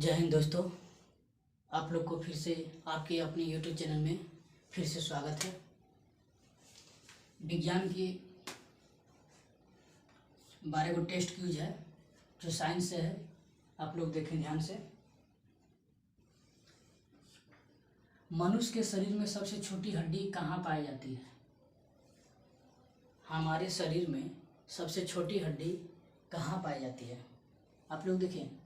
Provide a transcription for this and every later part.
जय हिंद दोस्तों। आप लोग को फिर से आपके अपने YouTube चैनल में फिर से स्वागत है। विज्ञान की 12 को टेस्ट क्यूज है जो साइंस से है, आप लोग देखें ध्यान से। मनुष्य के शरीर में सबसे छोटी हड्डी कहाँ पाई जाती है? हमारे शरीर में सबसे छोटी हड्डी कहाँ पाई जाती है? आप लोग देखें,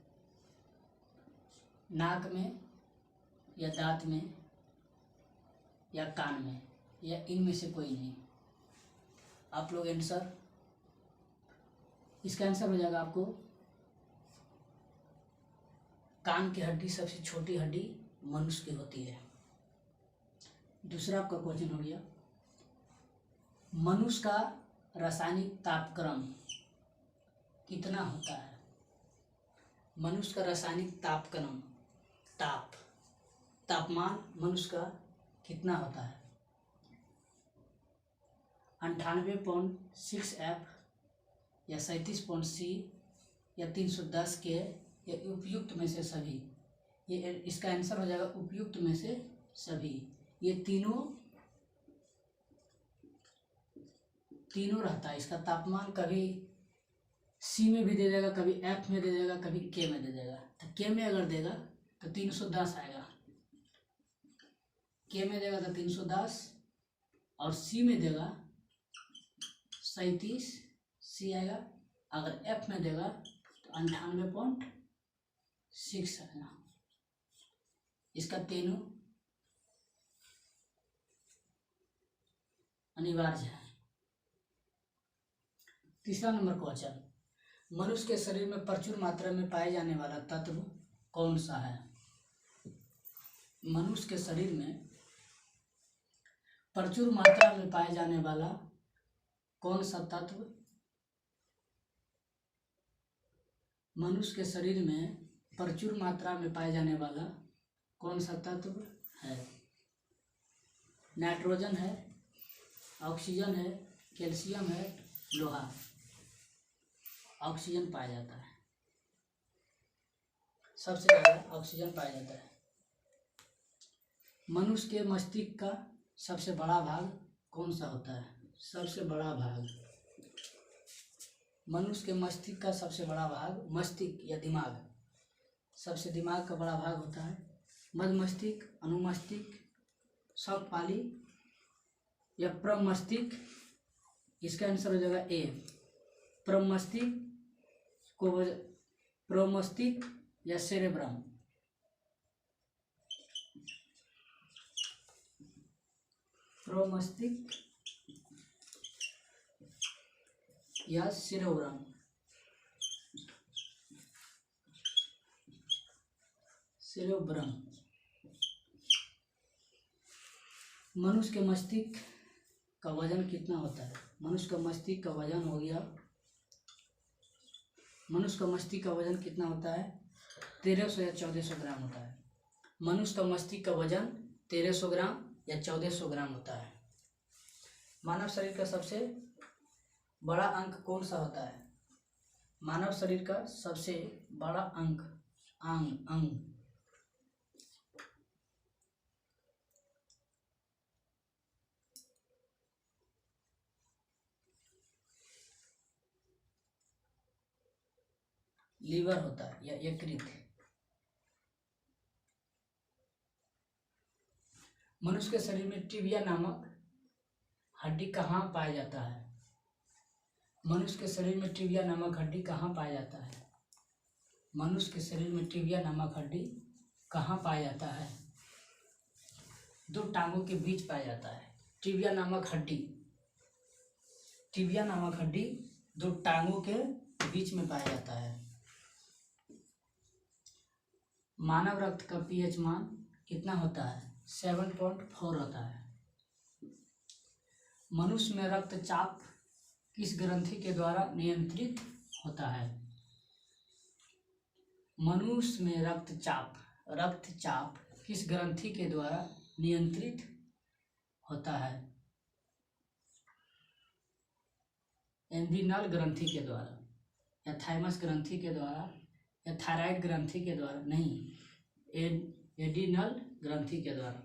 नाक में या दांत में या कान में या इनमें से कोई नहीं। आप लोग आंसर, इसका आंसर हो जाएगा आपको कान की हड्डी सबसे छोटी हड्डी मनुष्य की होती है। दूसरा आपका क्वेश्चन हो गया, मनुष्य का रासायनिक तापक्रम कितना होता है? मनुष्य का रासायनिक तापक्रम, तापमान मनुष्य का कितना होता है? 98.6 F या 37.C या 310 K या उपयुक्त में से सभी। ये इसका आंसर हो जाएगा उपयुक्त में से सभी। ये तीनों रहता है। इसका तापमान कभी C में भी दे देगा, कभी F में दे देगा, कभी K में दे देगा। तो K में अगर देगा तो 310 आएगा, K में देगा तो 310 और C में देगा 37C आएगा। अगर F में देगा तो 98.6 आएगा। इसका तीनों अनिवार्य है। तीसरा नंबर क्वेश्चन, मनुष्य के शरीर में प्रचुर मात्रा में पाए जाने वाला तत्व कौन सा है? मनुष्य के शरीर में प्रचुर मात्रा में पाए जाने वाला कौन सा तत्व? मनुष्य के शरीर में प्रचुर मात्रा में पाए जाने वाला कौन सा तत्व है? नाइट्रोजन है, ऑक्सीजन है, कैल्शियम है, लोहा। ऑक्सीजन पाया जाता है, सबसे ज़्यादा ऑक्सीजन पाया जाता है। मनुष्य के मस्तिष्क का सबसे बड़ा भाग कौन सा होता है? सबसे बड़ा भाग, मनुष्य के मस्तिष्क का सबसे बड़ा भाग, मस्तिष्क या दिमाग, सबसे दिमाग का बड़ा भाग होता है मध्य मस्तिष्क, अनुमस्तिष्क, शौकपाली या प्रमस्तिष्क। इसका आंसर हो जाएगा ए, प्रमस्तिष्क को प्रमस्तिष्क या सेरेब्रम। प्रमस्तिष्क या सेरेब्रम। मनुष्य के मस्तिष्क का वजन कितना होता है? मनुष्य का मस्तिष्क का वजन हो गया, मनुष्य का मस्तिष्क का वजन कितना होता है? 1300 या 1400 ग्राम होता है। मनुष्य का मस्तिष्क का वजन 1300 ग्राम या 1400 ग्राम होता है। मानव शरीर का सबसे बड़ा अंग कौन सा होता है? मानव शरीर का सबसे बड़ा अंग, अंग लीवर होता है या यकृत। मनुष्य के शरीर में टिबिया नामक हड्डी कहाँ पाया जाता है? मनुष्य के शरीर में टिबिया नामक हड्डी कहाँ पाया जाता है? मनुष्य के शरीर में टिबिया नामक हड्डी कहाँ पाया जाता है? दो टांगों के बीच पाया जाता है। टिबिया नामक हड्डी दो टांगों के बीच में पाया जाता है। मानव रक्त का pH मान कितना होता है? 7.4 होता है। मनुष्य में रक्तचाप किस ग्रंथि के द्वारा नियंत्रित होता है? मनुष्य में रक्तचाप किस ग्रंथि के द्वारा नियंत्रित होता है? एड्रिनल ग्रंथि के द्वारा या थाइमस ग्रंथि के द्वारा या थायराइड ग्रंथि के द्वारा? नहीं, एडिनल ग्रंथि के द्वारा।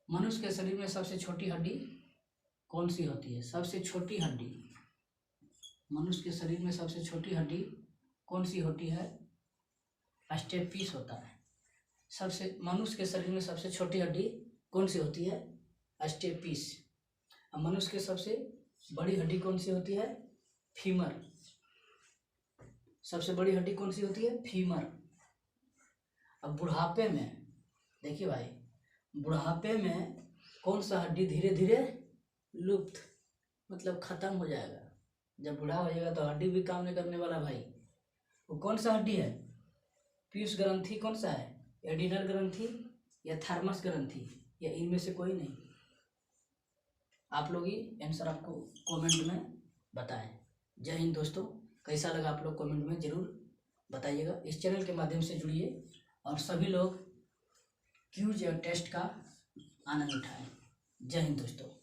मनुष्य के शरीर में सबसे छोटी हड्डी कौन सी होती है? सबसे छोटी हड्डी, मनुष्य के शरीर में सबसे छोटी हड्डी कौन सी होती है? स्टेपीस होता है। मनुष्य के शरीर में सबसे छोटी हड्डी कौन सी होती है? स्टेपीस। अब मनुष्य के सबसे बड़ी हड्डी कौन सी होती है? फीमर। सबसे बड़ी हड्डी कौन सी होती है? फीमर। अब बुढ़ापे में देखिए भाई, बुढ़ापे में कौन सा हड्डी धीरे धीरे लुप्त मतलब खत्म हो जाएगा? जब बूढ़ा हो जाएगा तो हड्डी भी काम नहीं करने वाला भाई। वो कौन सा हड्डी है? पीयूष ग्रंथि कौन सा है? एडिनल ग्रंथि या थर्मस ग्रंथि, या इनमें से कोई नहीं? आप लोग ही आंसर आपको कमेंट में बताएं। जय हिंद दोस्तों, कैसा लगा आप लोग कमेंट में ज़रूर बताइएगा। इस चैनल के माध्यम से जुड़िए और सभी लोग क्यूज या टेस्ट का आनंद उठाएं। जय हिंद दोस्तों।